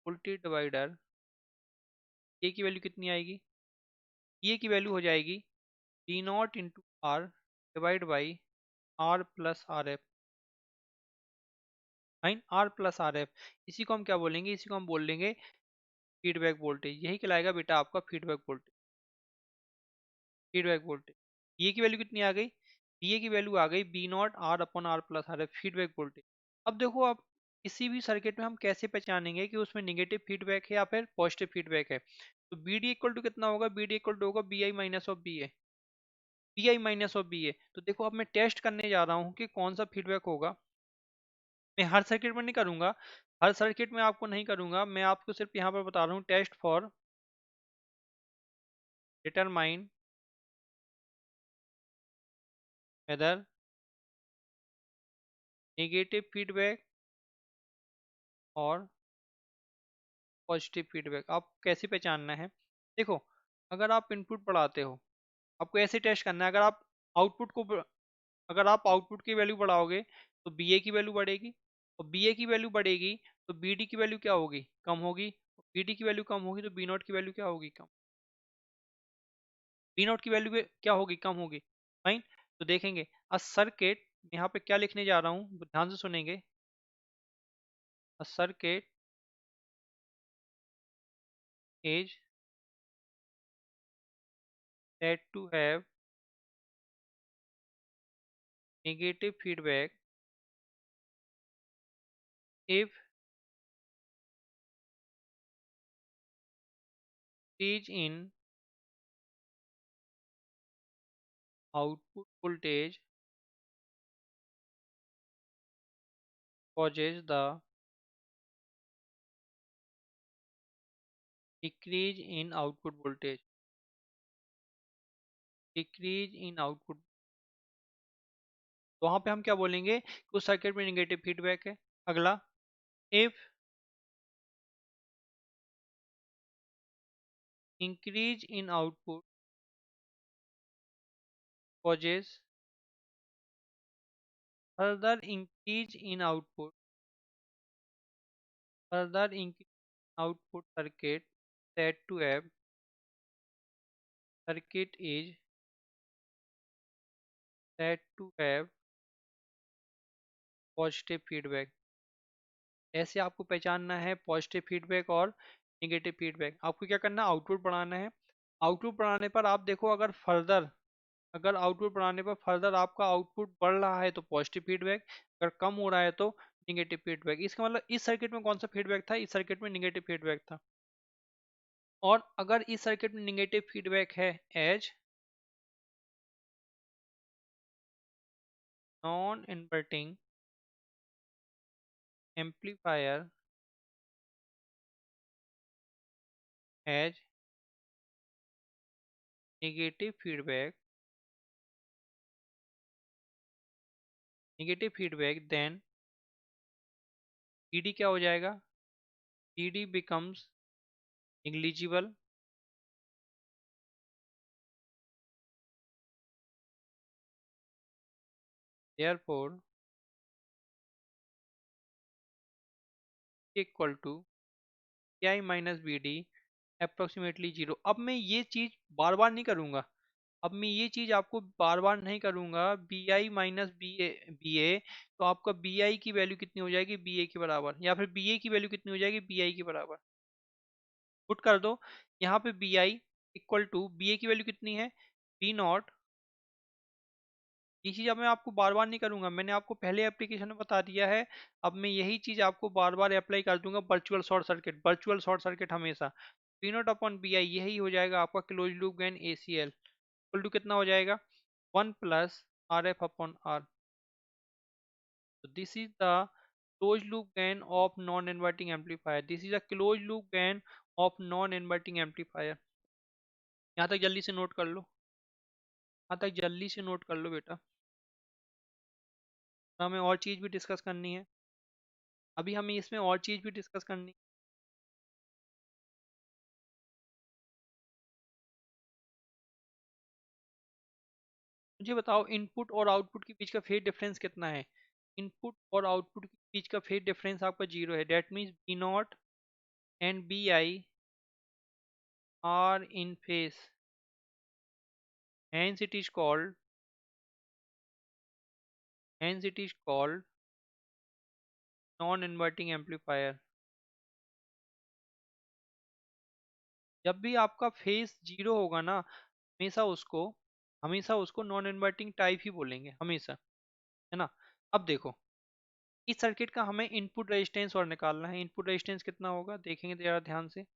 वोल्टेज डिवाइडर ए की वैल्यू कितनी आएगी, ए की वैल्यू हो जाएगी D naught into R divide by R plus R F. Fine, R plus R F, इसी को हम क्या बोलेंगे, इसी को हम बोल लेंगे फीडबैक वोल्टेज। यही कहलाएगा बेटा आपका फीडबैक वोल्टेज। फीडबैक वोल्टेज ये की वैल्यू कितनी आ गई, ये की वैल्यू आ गई B naught R upon R plus R है फीडबैक वोल्टेज। अब देखो आप किसी भी सर्किट में हम कैसे पहचानेंगे कि उसमें निगेटिव फीडबैक है या फिर पॉजिटिव फीडबैक है। तो बी डी इक्वल टू कितना होगा, बी डी इक्वल टू होगा B I minus of B A, B I minus of B A. तो देखो अब मैं टेस्ट करने जा रहा हूँ कि कौन सा फीडबैक होगा। मैं हर सर्किट में नहीं करूंगा, हर सर्किट में आपको नहीं करूंगा, मैं आपको सिर्फ यहाँ पर बता रहा हूँ test for determine whether negative feedback और पॉजिटिव फीडबैक। आप कैसे पहचानना है, देखो अगर आप इनपुट बढ़ाते हो, आपको ऐसे टेस्ट करना है, अगर आप आउटपुट को अगर आप आउटपुट की वैल्यू बढ़ाओगे तो बी ए की वैल्यू बढ़ेगी, और बी ए की वैल्यू बढ़ेगी तो बी डी की वैल्यू क्या होगी, कम होगी। बी डी की वैल्यू कम होगी तो बी नॉट की वैल्यू क्या होगी, कम। बी नॉट की वैल्यू क्या होगी, कम होगी। फाइन। तो देखेंगे अ सर्किट, यहाँ पे क्या लिखने जा रहा हूँ ध्यान से सुनेंगे। A circuit is said to have negative feedback if increase in output voltage causes the decrease in output voltage, decrease in output। तो वहां पे हम क्या बोलेंगे कि उस सर्किट में निगेटिव फीडबैक है। अगला, if increase in output causes further increase in output, further increase in output circuit said to have, circuit is said to have positive feedback। ऐसे आपको पहचानना है पॉजिटिव फीडबैक और नेगेटिव फीडबैक। आपको क्या करना है, आउटपुट बढ़ाना है। आउटपुट बढ़ाने पर आप देखो अगर फर्दर, अगर आउटपुट बढ़ाने पर फर्दर आपका आउटपुट बढ़ रहा है तो पॉजिटिव फीडबैक, अगर कम हो रहा है तो निगेटिव फीडबैक। इसका मतलब इस सर्किट में कौन सा फीडबैक था, इस सर्किट में निगेटिव फीडबैक था। और अगर इस सर्किट में निगेटिव फीडबैक है as non inverting amplifier, as negative feedback negative feedback, then D क्या हो जाएगा, D becomes negligible, therefore equal to I minus B D approximately zero. अब मैं ये चीज बार बार नहीं करूंगा, अब मैं ये चीज आपको बार बार नहीं करूंगा, B I minus B A, तो आपका बी आई की वैल्यू कितनी हो जाएगी, बी ए के बराबर, या फिर बी ए की वैल्यू कितनी हो जाएगी, बी आई के बराबर। पुट कर दो यहाँ पे, B I equal to B A की वैल्यू कितनी है, बी नॉट। ये चीज अब मैं आपको बार बार नहीं करूंगा, मैंने आपको पहले एप्लीकेशन में बता दिया है। अब मैं यही चीज आपको बार बार अप्लाई कर दूंगा, virtual short circuit, virtual short circuit हमेशा। P not upon B I यही हो जाएगा आपका close loop gain A C L, equal to कितना हो जाएगा, 1 + आर एफ अपॉन आर। तो this is the close loop gain of non inverting amplifier, this is the close loop gain of non inverting amplifier. यहाँ तक जल्दी से note कर लो, यहाँ तक जल्दी से नोट कर लो बेटा, तो हमें और चीज भी डिस्कस करनी है, अभी हमें इसमें और चीज भी डिस्कस करनी है। मुझे बताओ इनपुट और आउटपुट के बीच का फेज डिफरेंस कितना है, इनपुट और आउटपुट के बीच का फेज डिफरेंस आपका जीरो है, that means B naught and B I are in phase, hence it is called, hence it is called non inverting amplifier. जब भी आपका फेज जीरो होगा ना, हमेशा उसको, हमेशा उसको नॉन इन्वर्टिंग टाइप ही बोलेंगे हमेशा, है ना। अब देखो इस सर्किट का हमें इनपुट रेजिस्टेंस और निकालना है, इनपुट रेजिस्टेंस कितना होगा देखेंगे जरा ध्यान से।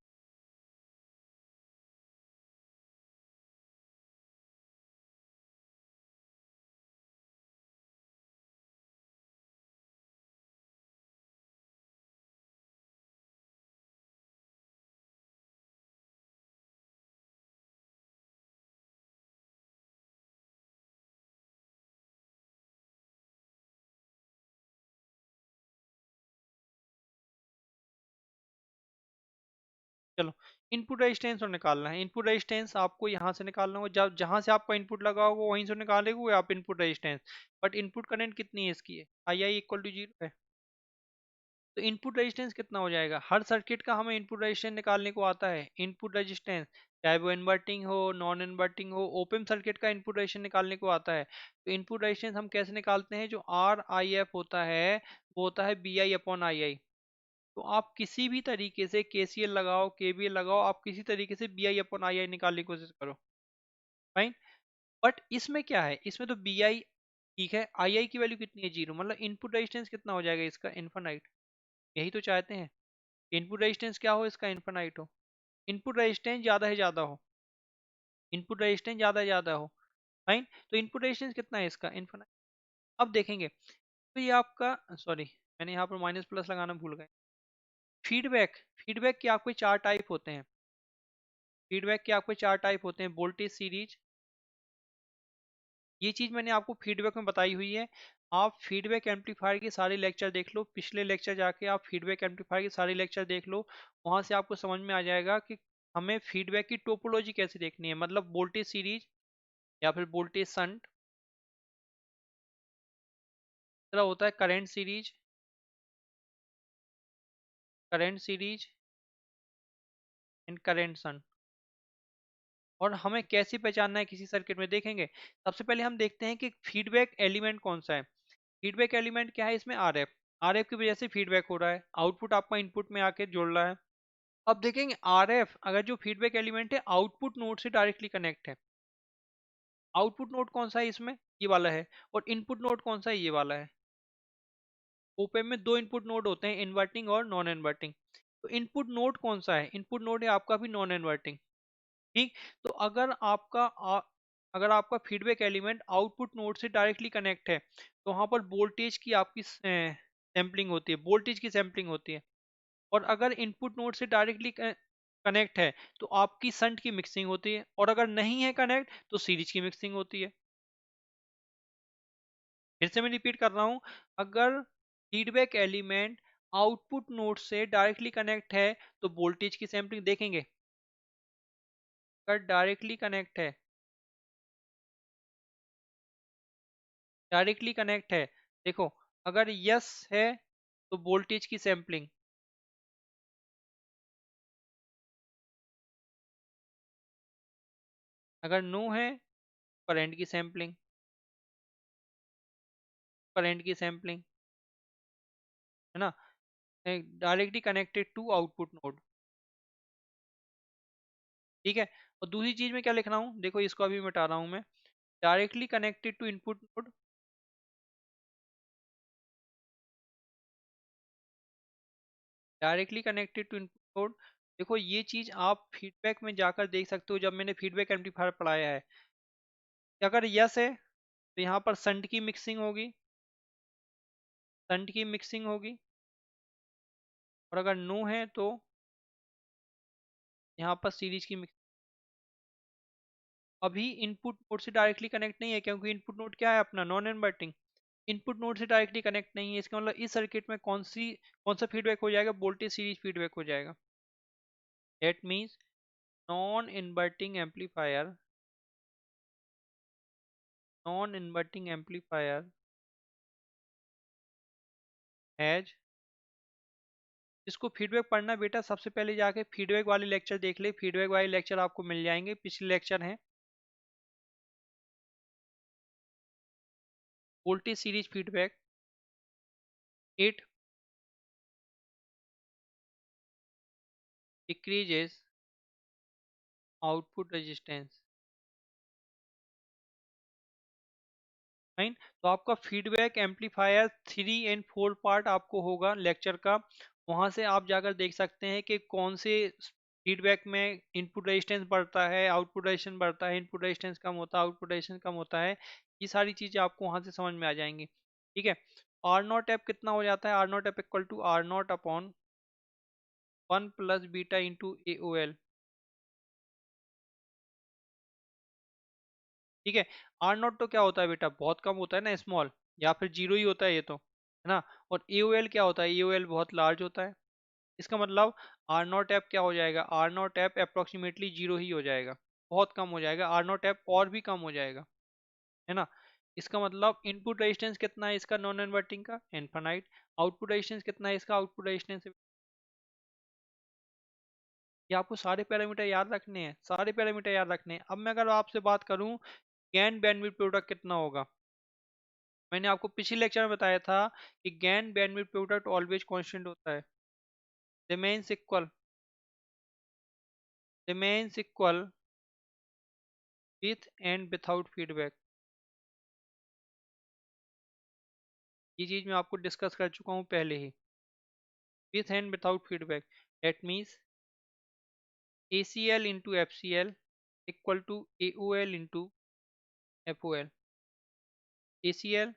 चलो इनपुट रेजिस्टेंस और निकालना है, इनपुट रेजिस्टेंस आपको यहाँ से निकालना होगा, जब जहाँ से आपका इनपुट लगा होगा वहीं से निकालेंगे आप input resistance. But input current कितनी है इसकी है, आई आई इक्वल टू जीरो है, तो इनपुट रेजिस्टेंस कितना हो जाएगा, हर सर्किट का हमें इनपुट रेजिस्टेंस निकालने को आता है, इनपुट रेजिस्टेंस चाहे वो इन्वर्टिंग हो नॉन इन्वर्टिंग हो, ओपन सर्किट का इनपुट रेजिस्टेंस निकालने को आता है। तो इनपुट रेजिस्टेंस हम कैसे निकालते हैं, जो आर आई एफ होता है वो होता है बी आई अपॉन आई आई। तो आप किसी भी तरीके से केसीएल लगाओ केवीएल लगाओ, आप किसी तरीके से बी आई अपॉन आई आई निकालने की कोशिश करो, फाइन। बट इसमें क्या है, इसमें तो बी आई ठीक है, आई आई की वैल्यू कितनी है जीरो, मतलब इनपुट रेजिस्टेंस कितना हो जाएगा इसका, इन्फानाइट। यही तो चाहते हैं, इनपुट रेजिस्टेंस क्या हो इसका, इन्फानाइट हो, इनपुट रेजिस्टेंस ज्यादा है ज्यादा हो, इनपुट रेजिस्टेंस ज्यादा है ज्यादा हो, फाइन। तो इनपुट रेजिस्टेंस कितना है इसका, इन्फानाइट। अब देखेंगे तो ये आपका, सॉरी मैंने यहाँ पर माइनस प्लस लगाना भूल गए। फीडबैक, फीडबैक के आपको चार टाइप होते हैं, फीडबैक के आपको चार टाइप होते हैं, वोल्टेज सीरीज, ये चीज मैंने आपको फीडबैक में बताई हुई है। आप फीडबैक एम्पलीफायर के सारे लेक्चर देख लो, पिछले लेक्चर जाके आप फीडबैक एम्पलीफायर के सारे लेक्चर देख लो, वहां से आपको समझ में आ जाएगा कि हमें फीडबैक की टोपोलॉजी कैसे देखनी है, मतलब वोल्टेज सीरीज या फिर वोल्टेज संट, दूसरा होता है current series, current series and current shunt. और हमें कैसे पहचानना है किसी सर्किट में देखेंगे, सबसे पहले हम देखते हैं कि फीडबैक एलिमेंट कौन सा है। फीडबैक एलिमेंट क्या है, इसमें आर एफ, आर एफ की वजह से फीडबैक हो रहा है, आउटपुट आपका इनपुट में आके जुड़ रहा है। अब देखेंगे आर एफ, अगर जो फीडबैक एलिमेंट है आउटपुट नोड से डायरेक्टली कनेक्ट है, आउटपुट नोड कौन सा है इसमें, ये वाला है, और इनपुट नोड कौन सा है, ये वाला है। ओपेम में दो इनपुट नोड होते हैं, इन्वर्टिंग और नॉन इन्वर्टिंग। तो इनपुट नोड कौन सा है, इनपुट नोड है आपका भी नॉन इन्वर्टिंग, ठीक। तो अगर आपका फीडबैक एलिमेंट आउटपुट नोड से डायरेक्टली कनेक्ट है, तो वहां पर वोल्टेज की आपकी सैम्पलिंग होती है, वोल्टेज की सैम्पलिंग होती है। और अगर इनपुट नोड से डायरेक्टली कनेक्ट है तो आपकी संट की मिक्सिंग होती है, और अगर नहीं है कनेक्ट तो सीरीज की मिक्सिंग होती है। फिर से मैं रिपीट कर रहा हूँ, अगर फीडबैक एलिमेंट आउटपुट नोड से डायरेक्टली कनेक्ट है तो वोल्टेज की सैंपलिंग देखेंगे। अगर डायरेक्टली कनेक्ट है, देखो, अगर यस है तो वोल्टेज की सैंपलिंग, अगर नो है करंट की सैंपलिंग, है ना, directly connected to output node. ठीक है। और दूसरी चीज में क्या लिख रहा हूँ, देखो इसको अभी मिटा रहा हूँ मैं, directly connected to input node, directly connected to input node. देखो ये चीज आप फीडबैक में जाकर देख सकते हो, जब मैंने फीडबैक एम्पलीफायर पढ़ाया है। अगर यस है तो यहाँ पर संट की मिक्सिंग होगी, और अगर नो है तो यहाँ पर सीरीज की मिक्सिंग। अभी इनपुट नोड से डायरेक्टली कनेक्ट नहीं है, क्योंकि इनपुट नोड क्या है अपना, नॉन इन्वर्टिंग। इनपुट नोड से डायरेक्टली कनेक्ट नहीं है, इसका मतलब इस सर्किट में कौन सा फीडबैक हो जाएगा, वोल्टेज सीरीज फीडबैक हो जाएगा। That means non inverting amplifier, non inverting amplifier has, इसको फीडबैक पढ़ना बेटा, सबसे पहले जाके फीडबैक वाले लेक्चर देख ले, फीडबैक वाले लेक्चर आपको मिल जाएंगे, पिछले लेक्चर हैं। Voltage series feedback, it decreases output resistance. Fine. तो आपका फीडबैक एम्पलीफायर 3 और 4 पार्ट आपको होगा लेक्चर का, वहां से आप जाकर देख सकते हैं कि कौन से फीडबैक में इनपुट रेजिस्टेंस बढ़ता है, आउटपुट रेजिस्टेंस बढ़ता है, इनपुट रेजिस्टेंस कम होता है, आउटपुट रेजिस्टेंस कम होता है। ये सारी चीजें आपको वहां से समझ में आ जाएंगी। ठीक है। आर नॉट एप कितना हो जाता है, R naught F equal to R naught upon 1 + beta into A O L. ठीक है। आर नॉट तो क्या होता है बेटा, बहुत कम होता है ना, स्मॉल, या फिर जीरो ही होता है ये तो, है ना। और एओएल क्या होता है, एओएल बहुत लार्ज होता है। इसका मतलब आर नॉट ऐप क्या हो जाएगा, आर नॉट ऐप अप्रोक्सीमेटली जीरो ही हो जाएगा, बहुत कम हो जाएगा, आर नॉट ऐप और भी कम हो जाएगा, है ना। इसका मतलब इनपुट रेजिस्टेंस कितना है इसका, नॉन इन्वर्टिंग का, इनफाइनाइट। आउटपुट रेजिस्टेंस कितना है इसका, आउटपुट रेजिस्टेंस, ये आपको सारे पैरामीटर याद रखने हैं, सारे पैरामीटर याद रखने हैं। अब मैं अगर आपसे बात करूं गैन बैंडविड्थ प्रोडक्ट कितना होगा, मैंने आपको पिछले लेक्चर में बताया था कि gain bandwidth product always constant होता है, remains equal, remains equal with and without feedback. ये चीज मैं आपको डिस्कस कर चुका हूँ पहले ही, with and without feedback. That means ACL into FCL equal to AOL into FOL। ACL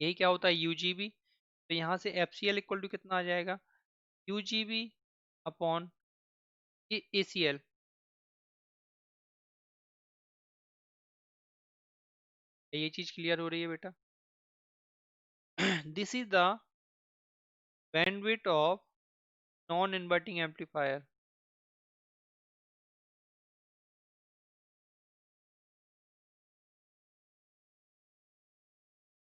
यही क्या होता है, UGB। तो यहाँ से FCL इक्वल टू कितना आ जाएगा, UGB अपॉन ACL। ये चीज क्लियर हो रही है बेटा। This is the bandwidth of non inverting amplifier,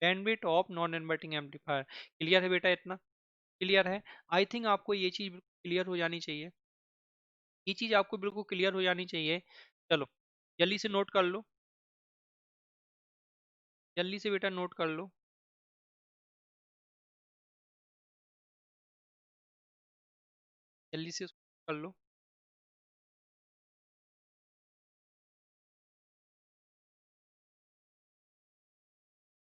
bandwidth of non inverting amplifier. Clear है बेटा, इतना क्लियर है। आई थिंक आपको ये चीज बिल्कुल क्लियर हो जानी चाहिए, ये चीज आपको बिल्कुल क्लियर हो जानी चाहिए। चलो जल्दी से नोट कर लो, जल्दी से बेटा नोट कर लो, जल्दी से कर लो।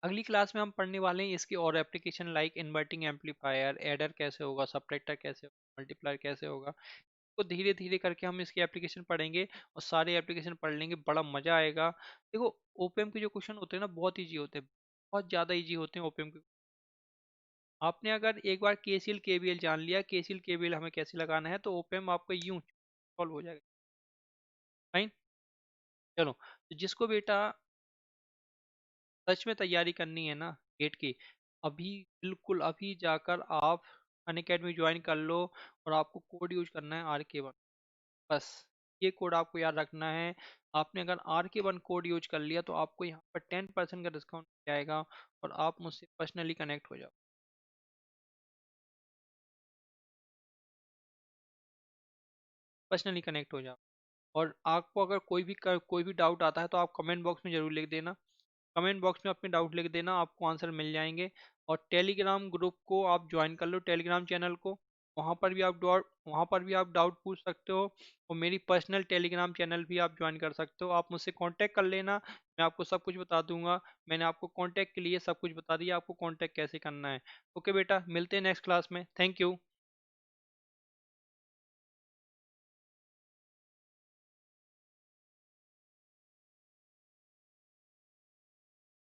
अगली क्लास में हम पढ़ने वाले हैं इसके और application, like inverting amplifier, adder कैसे होगा, सबट्रैक्टर कैसे होगा, मल्टीप्लायर कैसे होगा। तो धीरे धीरे करके हम इसकी एप्लीकेशन पढ़ेंगे, और सारे एप्लीकेशन पढ़ लेंगे, बड़ा मजा आएगा। देखो ओपीएम के जो क्वेश्चन होते हैं ना, बहुत इजी होते हैं, बहुत ज्यादा इजी होते हैं ओपीएम के। आपने अगर एक बार केसीएल केवीएल जान लिया, केसीएल केवीएल हमें कैसे लगाना है, तो ओपीएम आपका यूं सॉल्व हो जाएगा। फाइन। चलो, तो जिसको बेटा सच में तैयारी करनी है ना गेट की, अभी बिल्कुल अभी जाकर आप अनअकैडमी ज्वाइन कर लो। और आपको कोड यूज करना है RK1, बस ये कोड आपको याद रखना है। आपने अगर RK1 कोड यूज कर लिया तो आपको यहाँ पर 10% का डिस्काउंट मिल जाएगा और आप मुझसे पर्सनली कनेक्ट हो जाओ, पर्सनली कनेक्ट हो जाओ। और आपको अगर कोई भी डाउट आता है तो आप कमेंट बॉक्स में ज़रूर लिख देना, कमेंट बॉक्स में अपने डाउट लिख देना, आपको आंसर मिल जाएंगे। और टेलीग्राम ग्रुप को आप ज्वाइन कर लो, टेलीग्राम चैनल को, वहाँ पर भी आप डाउट पूछ सकते हो। और मेरी पर्सनल टेलीग्राम चैनल भी आप ज्वाइन कर सकते हो, आप मुझसे कांटेक्ट कर लेना, मैं आपको सब कुछ बता दूंगा। मैंने आपको कांटेक्ट के लिए सब कुछ बता दिया, आपको कांटेक्ट कैसे करना है। ओके बेटा, मिलते हैं नेक्स्ट क्लास में, थैंक यू।